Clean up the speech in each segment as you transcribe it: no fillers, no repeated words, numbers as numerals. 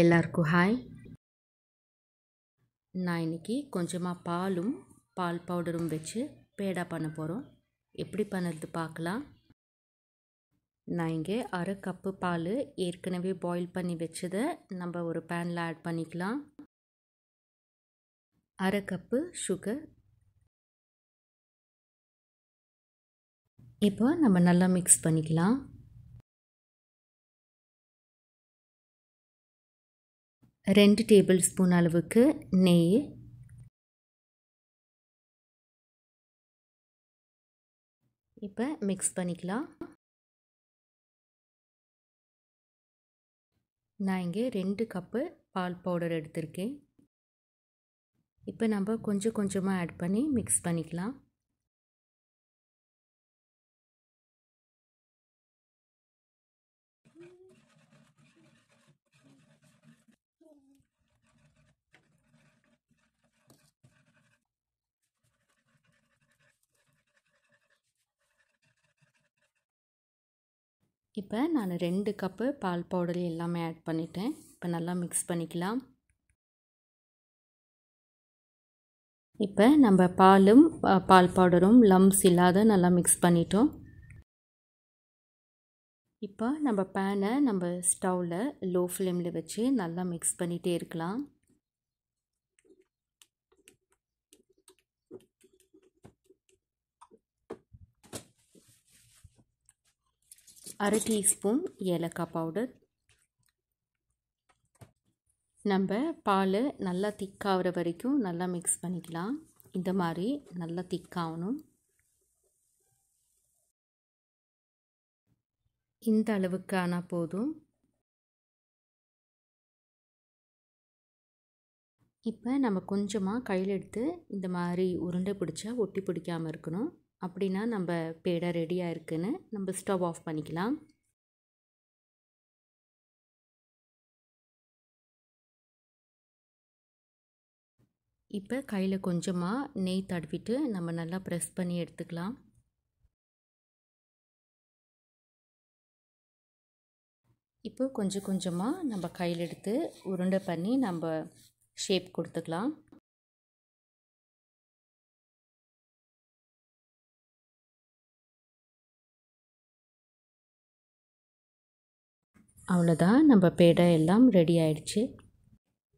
எல்லாருக்கும் ஹாய். நான் இன்றைக்கி கொஞ்சமாக பாலும் பால் பவுடரும் வச்சு பேடா பண்ண போகிறோம். எப்படி பண்ணுறது பார்க்கலாம். நான் இங்கே அரை கப்பு பால் ஏற்கனவே பாயில் பண்ணி வச்சதை நம்ம ஒரு பேனில் ஆட் பண்ணிக்கலாம். அரை கப்பு சுகர். இப்போ நம்ம நல்லா மிக்ஸ் பண்ணிக்கலாம். 2 டேபிள் ஸ்பூன் அளவுக்கு நெய், இப்போ மிக்ஸ் பண்ணிக்கலாம். நான் இங்கே 2 கப்பு பால் பவுடர் எடுத்திருக்கேன். இப்போ நம்ம கொஞ்சம் கொஞ்சமாக ஆட் பண்ணி மிக்ஸ் பண்ணிக்கலாம். இப்போ நான் 2 கப்பு பால் பவுடர் எல்லாமே ஆட் பண்ணிட்டேன். இப்போ நல்லா மிக்ஸ் பண்ணிக்கலாம். இப்போ நம்ம பாலும் பால் பவுடரும் லம்ஸ் இல்லாத நல்லா மிக்ஸ் பண்ணிட்டோம். இப்போ நம்ம பேனை நம்ம ஸ்டவ்வில் லோ ஃப்ளேமில் வச்சு நல்லா மிக்ஸ் பண்ணிகிட்டே இருக்கலாம். அரை டீஸ்பூன் ஏலக்காய் பவுடர். நம்ம பால் நல்லா திக்காகிற வரைக்கும் நல்லா மிக்ஸ் பண்ணிக்கலாம். இந்த மாதிரி நல்லா திக்காகணும். இந்த அளவுக்கு ஆனால் போதும். இப்போ நம்ம கொஞ்சமாக கையில் எடுத்து இந்த மாதிரி உருண்டை பிடிச்சா ஒட்டி பிடிக்காமல் இருக்கணும். அப்படின்னா நம்ம பேடா ரெடியாக இருக்குன்னு நம்ம ஸ்டவ் ஆஃப் பண்ணிக்கலாம். இப்போ கையில் கொஞ்சமாக நெய் தடவிட்டு நம்ம நல்லா ப்ரெஸ் பண்ணி எடுத்துக்கலாம். இப்போ கொஞ்சம் கொஞ்சமாக நம்ம கையில் எடுத்து உருண்டை பண்ணி நம்ம ஷேப் கொடுத்துக்கலாம். அவ்வளோதான், நம்ம பேடா எல்லாம் ரெடி ஆயிடுச்சு.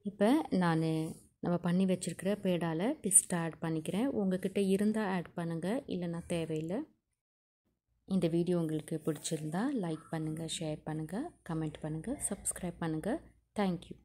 இப்போ நம்ம பண்ணி வச்சுருக்கிற பேடாவில் பிஸ்தா ஆட் பண்ணிக்கிறேன். உங்கள்கிட்ட இருந்தால் ஆட் பண்ணுங்கள், இல்லைன்னா தேவையில்லை. இந்த வீடியோ உங்களுக்கு பிடிச்சிருந்தா லைக் பண்ணுங்கள், ஷேர் பண்ணுங்கள், கமெண்ட் பண்ணுங்கள், சப்ஸ்கிரைப் பண்ணுங்கள். தேங்க்யூ.